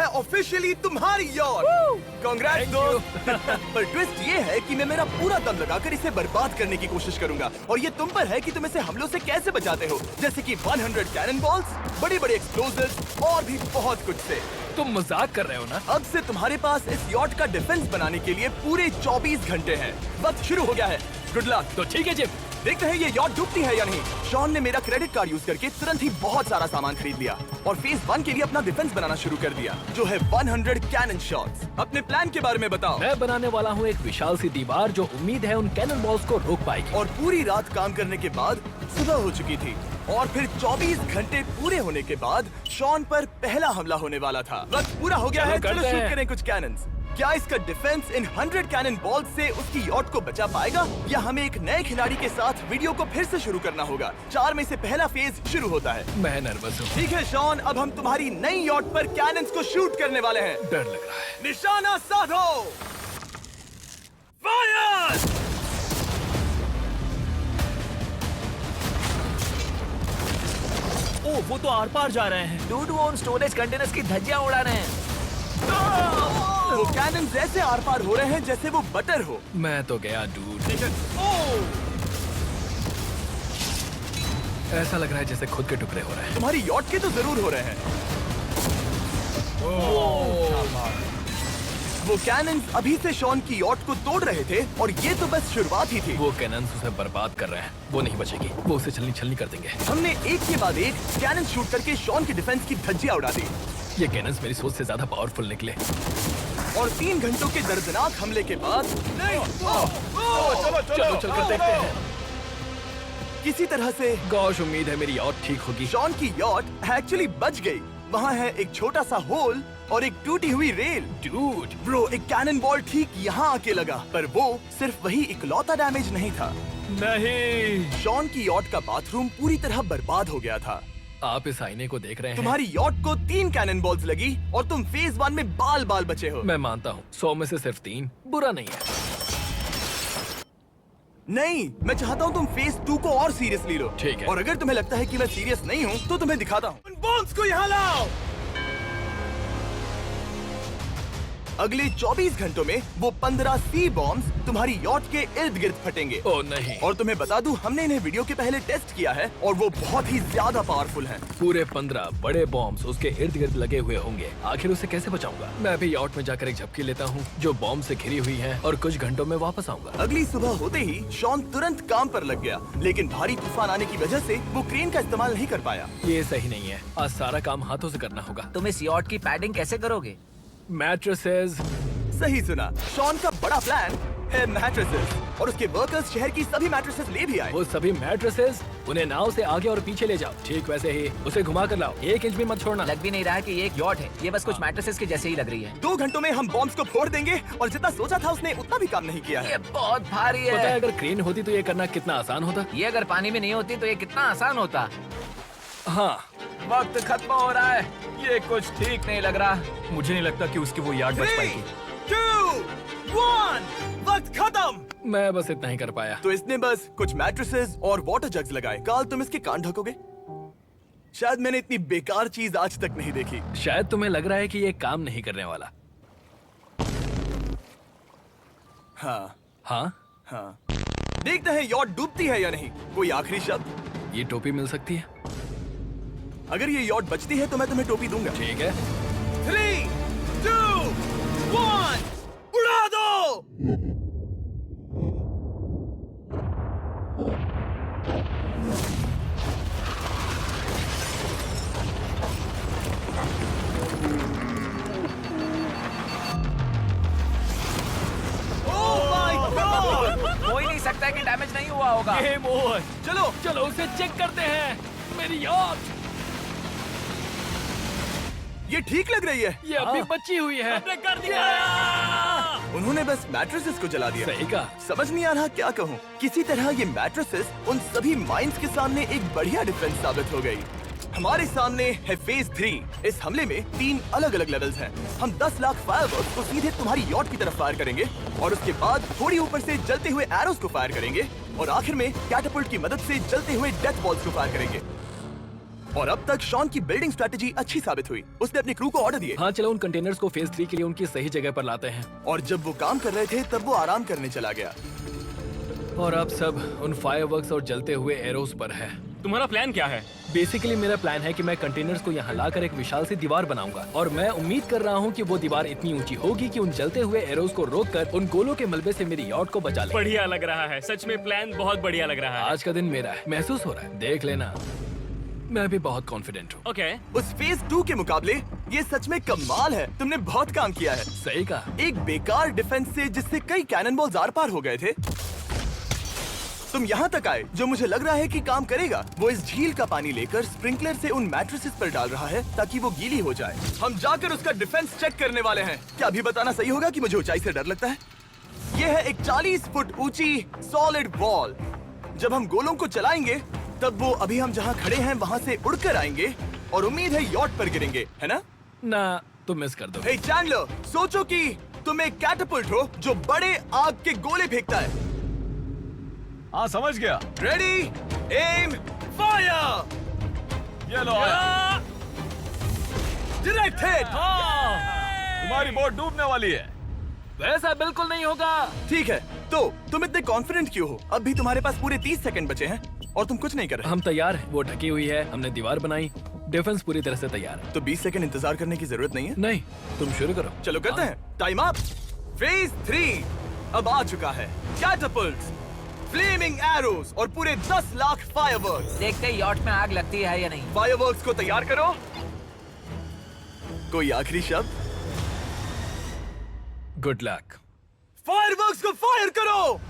है ऑफिशियली तुम्हारी yacht. Congrats दोस्त। पर ट्विस्ट ये है कि मैं मेरा पूरा दम लगाकर इसे बर्बाद करने की कोशिश करूंगा और ये तुम पर है कि तुम इसे हमलों से कैसे बचाते हो, जैसे कि 100 कैनन बॉल्स, बड़ी बड़ी एक्सप्लोजिव्स और भी बहुत कुछ से। तुम मजाक कर रहे हो ना? अब से तुम्हारे पास इस यॉट का डिफेंस बनाने के लिए पूरे 24 घंटे हैं। वक्त शुरू हो गया है। Good luck. तो ठीक है जिम, देखते हैं ये यॉट डूबती है या नहीं। शॉन ने मेरा क्रेडिट कार्ड यूज करके तुरंत ही बहुत सारा सामान खरीद लिया और फेज 1 के लिए अपना डिफेंस बनाना शुरू कर दिया, जो है 100 कैनन शॉट्स। अपने प्लान के बारे में बताओ। मैं बनाने वाला हूँ एक विशाल सी दीवार जो उम्मीद है उन कैनन बॉल्स को रोक पाएगी। और पूरी रात काम करने के बाद सुबह हो चुकी थी और फिर 24 घंटे पूरे होने के बाद शॉन पर पहला हमला होने वाला था। वक्त पूरा हो गया है, चलो शूट करें कुछ कैनन्स। क्या इसका डिफेंस इन 100 कैनन बॉल्स से उसकी यॉट को बचा पाएगा या हमें एक नए खिलाड़ी के साथ वीडियो को फिर से शुरू करना होगा? 4 में से पहला फेज शुरू होता है। मैं नर्वस हूँ। ठीक है शॉन, अब हम तुम्हारी नई यॉट पर कैनन्स को शूट करने वाले हैं। डर लग रहा है। निशाना साधो। फायर! ओ, वो तो आर पार जा रहे हैं। डूड, वो उन स्टोरेज कंटेनर्स की धज्जियां उड़ा रहे हैं। वो कैनन ऐसे आर पार हो रहे हैं जैसे वो बटर हो। मैं तो गया डूड। ऐसा लग रहा है जैसे खुद के टुकड़े हो रहे हैं। तुम्हारी यॉट के तो जरूर हो रहे हैं। वो कैनन अभी से शॉन की यॉट को तोड़ रहे थे और ये तो बस शुरुआत ही थी। वो कैनन उसे बर्बाद कर रहे हैं। वो नहीं बचेगी, वो उसे छलनी छलनी कर देंगे। हमने एक के बाद एक कैनन शूट करके शॉन के डिफेंस की धज्जियां उड़ा दी। ये कैनन्स मेरी सोच से ज्यादा पावरफुल निकले। और 3 घंटों के दर्दनाक हमले के बाद चलो चलकर देखते हैं। किसी तरह से गॉश, उम्मीद है मेरी यॉट ठीक होगी। शॉन की यॉट एक्चुअली बच गई। वहाँ है एक छोटा सा होल और एक टूटी हुई रेल। डूड, ब्रो, एक कैनन बॉल ठीक यहाँ आके लगा, पर वो सिर्फ वही इकलौता डैमेज नहीं था। नहीं। शॉन की यॉट का बाथरूम पूरी तरह बर्बाद हो गया था। आप इस आईने को देख रहे हैं? तुम्हारी यॉट को 3 कैनन बॉल्स लगी और तुम फेज 1 में बाल बाल बचे हो। मैं मानता हूँ 100 में से सिर्फ 3 बुरा नहीं है। नहीं, मैं चाहता हूँ तुम फेज 2 को और सीरियसली लो। ठीक है। और अगर तुम्हें लगता है कि मैं सीरियस नहीं हूँ तो तुम्हें दिखाता हूँ। उन बॉम्ब्स को यहाँ लाओ। अगले 24 घंटों में वो 15 सी बॉम्ब्स तुम्हारी यॉट के इर्द गिर्द फटेंगे। ओह नहीं। और तुम्हें बता दूं, हमने इन्हें वीडियो के पहले टेस्ट किया है और वो बहुत ही ज्यादा पावरफुल हैं। पूरे 15 बड़े बॉम्ब्स उसके इर्द गिर्द लगे हुए होंगे। आखिर उसे कैसे बचाऊंगा? मैं अभी यॉट में जाकर एक झपकी लेता हूँ जो बॉम्ब से घिरी हुई है और कुछ घंटों में वापस आऊंगा। अगली सुबह होते ही शॉन तुरंत काम पर लग गया, लेकिन भारी तूफान आने की वजह से वो क्रेन का इस्तेमाल नहीं कर पाया। ये सही नहीं है। आज सारा काम हाथों से करना होगा। तुम इस यॉट की पैडिंग कैसे करोगे? मैट्रेसेस। सही सुना, शॉन का बड़ा प्लान है मैट्रेसेस और उसके वर्कर्स शहर की सभी मैट्रेसेस ले भी आए। वो सभी मैट्रेसेस उन्हें नाव से आगे और पीछे ले जाओ। ठीक वैसे ही उसे घुमा कर लाओ। 1 इंच भी मत छोड़ना। लग भी नहीं रहा है कि ये एक यॉट है। ये बस कुछ मैट्रेसेस के जैसे ही लग रही है। 2 घंटों में हम बॉम्ब्स को फोड़ देंगे और जितना सोचा था उसने उतना भी काम नहीं किया है। ये बहुत भारी पता है है। अगर क्रेन होती तो ये करना कितना आसान होता। ये अगर पानी में नहीं होती तो ये कितना आसान होता। हाँ, वक्त खत्म हो रहा है। ये कुछ ठीक नहीं लग रहा। मुझे नहीं लगता कि उसकी वो यार्ड बच 3, पाएगी। 2, 1, वक्त खत्म। मैं बस इतना ही कर पाया। तो इसने बस कुछ मैट्रेसेस और वाटर जग्स लगाए। काल, तुम इसके कान ढकोगे? शायद मैंने इतनी बेकार चीज आज तक नहीं देखी। शायद तुम्हें लग रहा है कि ये काम नहीं करने वाला। हाँ हाँ, हाँ, देखते हैं यॉट डूबती है या नहीं। कोई आखिरी शब्द? ये टोपी मिल सकती है। अगर ये यॉट बचती है तो मैं तुम्हें टोपी दूंगा। ठीक है। 3, 2, 1, उड़ा दो। हो ही नहीं सकता है कि डैमेज नहीं हुआ होगा। Game over. चलो चलो उसे चेक करते हैं। मेरी यॉट, ये ठीक लग रही है। ये अभी बची हुई है। हमने कर दिया। उन्होंने बस मैट्रेसेस को जला दिया। सही कहा। समझ नहीं आ रहा क्या कहूँ। किसी तरह ये मैट्रेसेस उन सभी माइंस के सामने एक बढ़िया डिफेंस साबित हो गई। हमारे सामने है फेज 3। इस हमले में 3 अलग अलग लेवल्स हैं। हम 10 लाख फायरवर्क्स को सीधे तुम्हारी यॉट की तरफ फायर करेंगे और उसके बाद थोड़ी ऊपर से जलते हुए एरोस को फायर करेंगे और आखिर में कैटापल्ट की मदद से जलते हुए डेथ बॉल्स को फायर करेंगे। और अब तक शॉन की बिल्डिंग स्ट्रेटेजी अच्छी साबित हुई। उसने अपनी क्रू को ऑर्डर दिए हाँ चलो उन कंटेनर्स को फेज 3 के लिए उनकी सही जगह पर लाते हैं। और जब वो काम कर रहे थे तब वो आराम करने चला गया। और अब सब उन फायरवर्क्स और जलते हुए एरोस पर है। तुम्हारा प्लान क्या है? बेसिकली मेरा प्लान है कि मैं कंटेनर्स को यहाँ लाकर एक विशाल सी दीवार बनाऊंगा और मैं उम्मीद कर रहा हूँ कि वो दीवार इतनी ऊंची होगी कि उन जलते हुए एरोस को रोककर उन गोलों के मलबे से मेरी यॉट को बचा ले। बढ़िया लग रहा है, सच में प्लान बहुत बढ़िया लग रहा है। आज का दिन मेरा है, महसूस हो रहा है, देख लेना। मैं भी बहुत कॉन्फिडेंट हूँ। ओके। उस फेज 2 के मुकाबले ये सच में कमाल है। तुमने बहुत काम किया है। सही कहा। एक बेकार डिफेंस से जिससे कई कैनन बॉल्स आर पार हो गए थे, तुम यहाँ तक आए जो मुझे लग रहा है कि काम करेगा। वो इस झील का पानी लेकर स्प्रिंकलर से उन मैट्रेसेस पर डाल रहा है ताकि वो गीली हो जाए। हम जाकर उसका डिफेंस चेक करने वाले हैं। क्या अभी बताना सही होगा कि मुझे ऊंचाई से डर लगता है? ये है एक 40 फुट ऊंची सॉलिड वॉल। जब हम गोलों को चलाएंगे तब वो अभी हम जहाँ खड़े हैं वहाँ से उड़कर आएंगे और उम्मीद है यॉट पर गिरेंगे, है ना? ना तुम मिस कर दो। हे चैंडलर, सोचो कि तुम एक कैटapult हो जो बड़े आग के गोले फेंकता है। हाँ समझ गया। Ready, aim, fire! ये लो आया। Direct hit! तुम्हारी बोट डूबने वाली है। वैसा बिल्कुल नहीं होगा। ठीक है, तो तुम इतने कॉन्फिडेंट क्यों हो? अब भी तुम्हारे पास पूरे 30 सेकंड बचे हैं और तुम कुछ नहीं कर रहे। हम तैयार हैं। वो ढकी हुई है, हमने दीवार बनाई, डिफेंस पूरी तरह से तैयार है। तो 20 सेकंड इंतजार करने की जरूरत नहीं है। नहीं, तुम शुरू करो। चलो करते हैं। Time up. फेज 3 अब आ चुका है। कैटapults, फ्लेमिंग एरोस और पूरे 10 लाख फायरवर्क्स। देखते ही यॉट में आग लगती है या नहीं। फायरवर्क्स को तैयार करो। कोई आखिरी शब्द? Good luck. फायरवर्क्स को फायर करो।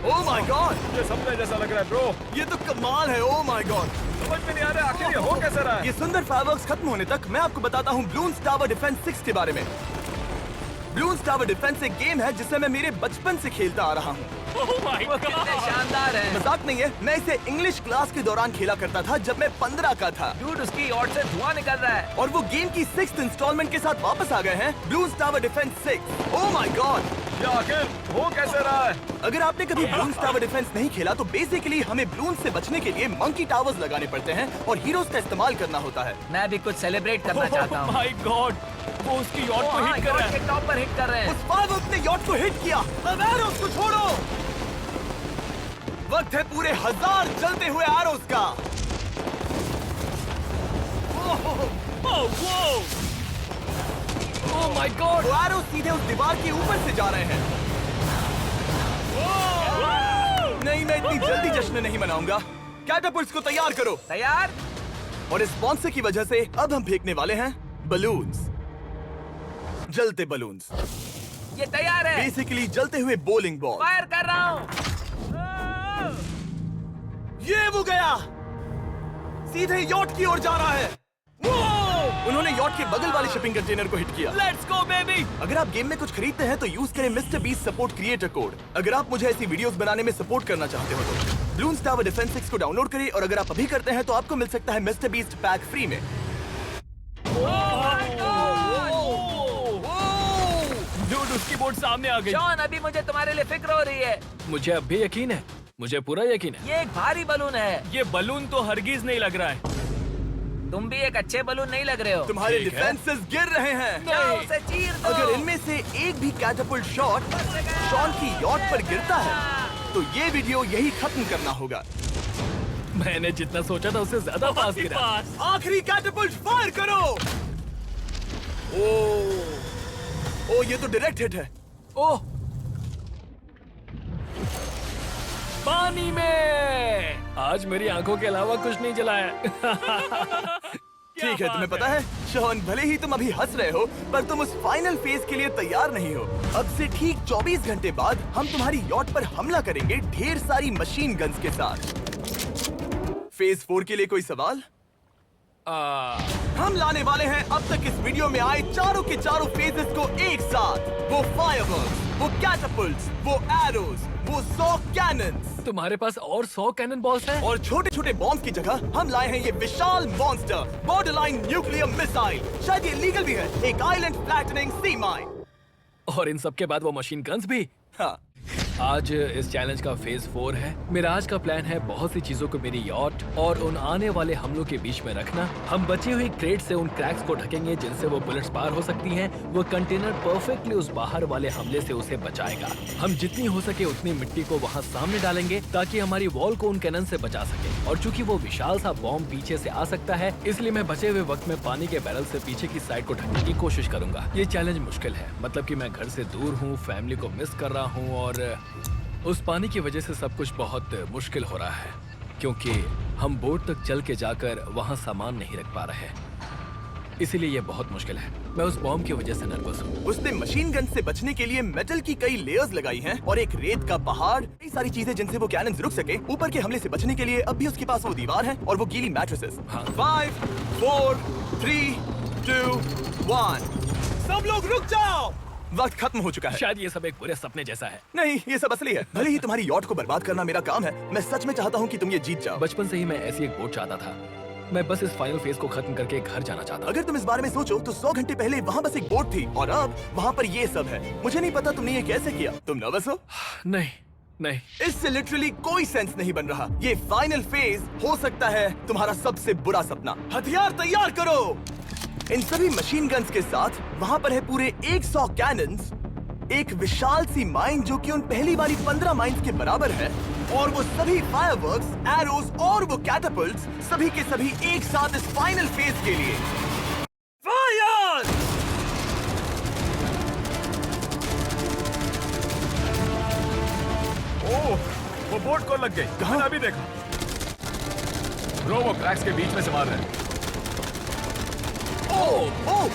ओह माय गॉड, ये सपने जैसा लग रहा है ब्रो। ये तो कमाल है। ओह माय गॉड, समझ में नहीं आ रहा आखिर ये हो कैसे रहा है। ये सुंदर फायरवर्क्स खत्म होने तक मैं आपको बताता हूँ ब्लून्स टावर डिफेंस 6 के बारे में। ब्लून्स टावर डिफेंस एक गेम है जिसे मैं मेरे बचपन से खेलता आ रहा हूँ। ओह माय वो कितने गॉड। शानदार हैं। मजाक नहीं है, मैं इसे इंग्लिश क्लास के दौरान खेला करता था जब मैं 15 का था। डूड उसकी यॉट से धुआं निकल रहा है। और वो गेम की 6th इंस्टॉलमेंट के साथ वापस आ गए हैं, balloons tower defence 6। Oh my God, ये आखिर हो कैसे रहा है। अगर आपने कभी ब्लून्स टावर डिफेंस नहीं खेला तो बेसिकली हमें ब्लून्स से बचने के लिए मंकी टावर्स लगाने पड़ते हैं और हीरोज का इस्तेमाल करना होता है। मैं भी कुछ सेलिब्रेट करना चाहता हूँ। माय गॉड, वो उसकी यॉट को हाँ, हिट कर रहा यॉट है। के टॉप पर हिट कर रहे हैं। उस फायरवर्क ने यॉट को हिट किया। अब एरोस को छोड़ो। वक्त है पूरे 1000 जलते हुए एरोस का। Oh my God. वो एरोस सीधे उस दीवार के ऊपर से जा रहे हैं। नहीं, मैं इतनी जल्दी जश्न नहीं मनाऊंगा। कैटapults को तैयार करो। तैयार? और इस स्पॉन्सर की वजह से अब हम फेंकने वाले हैं बलून्स, जलते बलून्स। ये तैयार है। बेसिकली जलते हुए बोलिंग बॉल। फायर कर रहा हूँ। ये वो गया, सीधे यॉट की ओर जा रहा है। उन्होंने यॉट के बगल वाले शिपिंग कंटेनर को हिट किया। Let's go baby. अगर आप गेम में कुछ खरीदते हैं तो यूज करें mister beast support creator code. अगर आप मुझे ऐसी वीडियोस बनाने में सपोर्ट करना चाहते हो तो ब्लून्स टावर डिफेंस 6 को डाउनलोड करें और अगर आप अभी करते हैं तो आपको मिल सकता है मिस्टर बीस्ट पैक फ्री में। डूड उसकी बोट सामने आ गई। जॉन, अभी मुझे तुम्हारे लिए फिक्र हो रही है। मुझे अब भी यकीन है, मुझे पूरा यकीन है। ये एक भारी बलून है। ये बलून तो हरगिज नहीं लग रहा है। तुम भी एक अच्छे बलून नहीं लग रहे हो। तुम्हारे ठीक है। डिफेंसेस गिर रहे हैं। जाओ उसे चीर दो। अगर इनमें से एक भी कैटapult शॉट शॉन की यॉट पर गिरता है तो ये वीडियो यही खत्म करना होगा। मैंने जितना सोचा था उससे ज्यादा पास गिरा। पास। आखिरी कैटapult फायर करो। ओ ये तो डायरेक्ट हिट है। ओह, पानी में। आज मेरी आंखों के अलावा कुछ नहीं जला है। ठीक है, तुम्हें पता है शॉन, भले ही तुम अभी हंस रहे हो पर तुम उस फाइनल फेज के लिए तैयार नहीं हो। अब से ठीक 24 घंटे बाद हम तुम्हारी यॉट पर हमला करेंगे ढेर सारी मशीन गन्स के साथ। फेज 4 के लिए कोई सवाल? हम लाने वाले हैं अब तक इस वीडियो में आए चारों के चारों फेजेस को एक साथ। वो फायरवर्क्स, वो कैटapults, वो एरोस, वो 100 कैनन्स। तुम्हारे पास और 100 कैनन बॉल्स हैं? और छोटे छोटे बॉम्ब की जगह हम लाए हैं ये विशाल मॉन्स्टर बॉर्डरलाइन न्यूक्लियर मिसाइल। शायद ये लीगल भी है, एक आइलैंड फ्लैटनिंग सी माइन। और इन सब के बाद वो मशीन गन्स भी। हाँ, आज इस चैलेंज का फेज 4 है। मेरा आज का प्लान है बहुत सी चीजों को मेरी यॉट और उन आने वाले हमलों के बीच में रखना। हम बचे हुए क्रेट से उन क्रैक्स को ढकेंगे जिनसे वो बुलेट्स पार हो सकती हैं। वो कंटेनर परफेक्टली उस बाहर वाले हमले से उसे बचाएगा। हम जितनी हो सके उतनी मिट्टी को वहाँ सामने डालेंगे ताकि हमारी वॉल को उन कैनन से बचा सके। और चूंकि वो विशाल सा बॉम्ब पीछे से आ सकता है, इसलिए मैं बचे हुए वक्त में पानी के बैरल से पीछे की साइड को ढकने की कोशिश करूंगा। ये चैलेंज मुश्किल है, मतलब कि मैं घर से दूर हूँ, फैमिली को मिस कर रहा हूँ और उस पानी की वजह से सब कुछ बहुत मुश्किल हो रहा है क्योंकि हम बोट तक चल के जाकर वहाँ सामान नहीं रख पा रहे। इसीलिए ये बहुत मुश्किल है। मैं उस बॉम्ब की वजह से नर्वस हूँ। उसने मशीन गन से बचने के लिए मेटल की कई लेयर्स लगाई हैं और एक रेत का पहाड़, कई सारी चीजें जिनसे वो कैनन रुक सके। ऊपर के हमले से बचने के लिए अब भी उसके पास वो दीवार है और वो गीली मैट्रेसेस। हाँ। 5, 4, 3, 2, 1। सब लोग रुक जाओ, वक्त खत्म हो चुका है। शायद ये सब एक बुरे सपने जैसा है। नहीं, ये सब असली है। भले ही तुम्हारी यॉट को बर्बाद करना मेरा काम है, मैं सच में चाहता हूँ कि तुम ये जीत जाओ। बचपन से ही मैं ऐसी एक बोट चाहता था। मैं बस इस फाइनल फेज को खत्म करके घर जाना चाहता। अगर तुम इस बारे में सोचो तो 100 घंटे पहले वहाँ बस एक बोट थी और अब वहाँ पर ये सब है। मुझे नहीं पता तुमने ये कैसे किया। तुम नर्वस हो? नहीं नहीं, इससे लिटरली कोई सेंस नहीं बन रहा। ये फाइनल फेज हो सकता है तुम्हारा सबसे बुरा सपना। हथियार तैयार करो। इन सभी मशीन गन्स के साथ वहाँ पर है पूरे 100 कैनन्स, एक विशाल सी माइन जो कि उन पहली वाली 15 माइंस के बराबर है, और वो सभी फायरवर्क्स, एरोज और वो कैटापल्ट्स सभी के सभी एक साथ इस फाइनल फेज के लिए। फायर! ओह, वो बोट को लग गई। कहाँ? मैंने अभी देखा। ब्रो, वो क्रैक्स के बीच में से मार रहे हैं। ओह!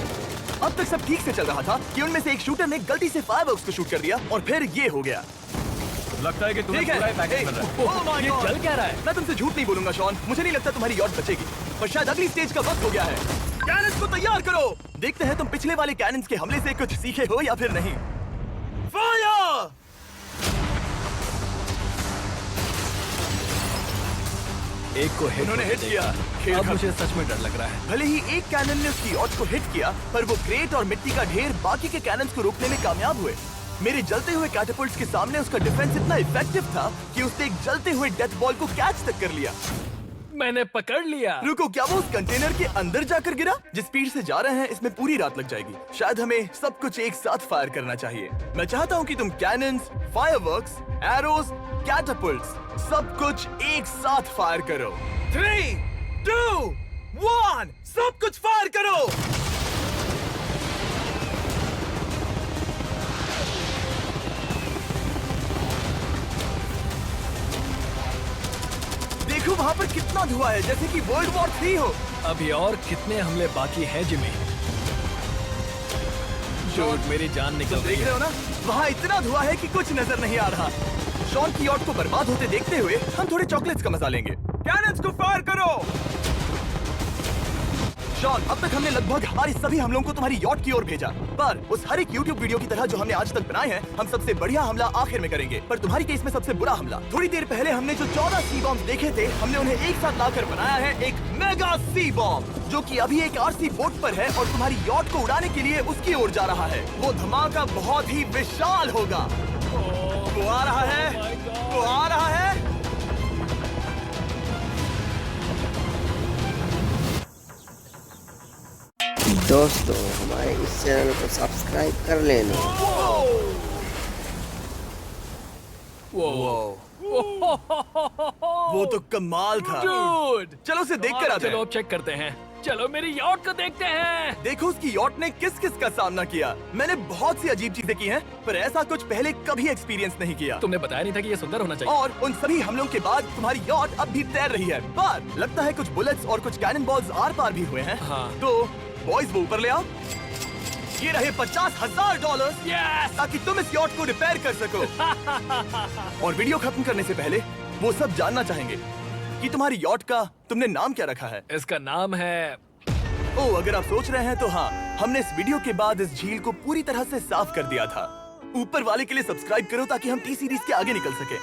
अब तक सब ठीक से चल रहा था कि उनमें से एक शूटर ने गलती से फायरवर्क्स को शूट कर दिया और फिर ये हो गया। लगता है कि तुम्हें ठीक है। पूरा ही पैकेज मिल रहा है। Oh my ये God! चल क्या रहा है? मैं तुमसे झूठ नहीं बोलूंगा शॉन, मुझे नहीं लगता तुम्हारी यॉट बचेगी, पर शायद अगली स्टेज का वक्त हो गया है। कैनन्स को तैयार करो। देखते हैं तुम पिछले वाले कैनन्स के हमले से कुछ सीखे हो या फिर नहीं। फायर! एक को हिट उन्होंने हिट किया। खेल अब खत्म। मुझे सच में डर लग रहा है। भले ही एक कैनन ने उसकी यॉट को हिट किया, पर वो क्रेट और मिट्टी का ढेर बाकी के कैनन्स को रोकने में कामयाब हुए। मेरे जलते हुए कैटापल्ट्स के सामने उसका डिफेंस इतना इफेक्टिव था कि उसने एक जलते हुए डेथ बॉल को कैच तक कर लिया। मैंने पकड़ लिया। रुको, क्या वो उस कंटेनर के अंदर जाकर गिरा? जिस स्पीड से जा रहे हैं इसमें पूरी रात लग जाएगी। शायद हमें सब कुछ एक साथ फायर करना चाहिए। मैं चाहता हूँ कि तुम कैनन्स, फायरवर्क्स, एरोज, कैटापल्ट्स सब कुछ एक साथ फायर करो। 3, 2, 1, सब कुछ फायर करो। देखो वहाँ पर कितना धुआं है, जैसे कि वर्ल्ड वॉर 3 हो। अभी और कितने हमले बाकी हैं जिमी? शॉट, मेरी जान निकल रही देख रहे है। हो ना, वहाँ इतना धुआं है कि कुछ नजर नहीं आ रहा। शॉन की यॉट को बर्बाद होते देखते हुए हम थोड़े चॉकलेट्स का मजा लेंगे। कैनन्स को फायर करो। शॉन, अब तक हमने लगभग हमारे सभी हमलों को तुम्हारी यॉट की ओर भेजा, पर उस हर एक YouTube वीडियो की तरह जो हमने आज तक बनाए हैं, हम सबसे बढ़िया हमला आखिर में करेंगे। पर तुम्हारी केस में सबसे बुरा हमला। थोड़ी देर पहले हमने जो 14 सी बॉम्ब देखे थे, हमने उन्हें एक साथ लाकर बनाया है एक मेगा सी बॉम्ब, जो कि अभी एक RC बोट पर है और तुम्हारी यॉट को उड़ाने के लिए उसकी ओर जा रहा है। वो धमाका बहुत ही विशाल होगा। वो आ रहा है, वो आ रहा है। दोस्तों, हमारे इस चैनल को सब्सक्राइब कर लेना। वो तो कमाल था। Dude! चलो उसे देख कर आते चलो हैं। अब चेक करते हैं। चलो मेरी यॉट को देखते हैं। देखो उसकी यॉट ने किस किस का सामना किया। मैंने बहुत सी अजीब चीजें की हैं, पर ऐसा कुछ पहले कभी एक्सपीरियंस नहीं किया। तुमने बताया नहीं था कि ये सुंदर होना चाहिए। और उन सभी हमलों के बाद तुम्हारी यॉट अब भी तैर रही है, पर लगता है कुछ बुलेट्स और कुछ कैनन बॉल्स आर पार भी हुए हैं। हाँ। तो बॉयज वो ऊपर ले आओ। ये रहे $50,000 Yes! ताकि तुम इस यॉट को रिपेयर कर सको। और वीडियो खत्म करने से पहले वो सब जानना चाहेंगे कि तुम्हारी यॉट का तुमने नाम क्या रखा है। इसका नाम है ओह, अगर आप सोच रहे हैं तो हाँ, हमने इस वीडियो के बाद इस झील को पूरी तरह से साफ कर दिया था। ऊपर वाले के लिए सब्सक्राइब करो ताकि हम T सीरीज के आगे निकल सके।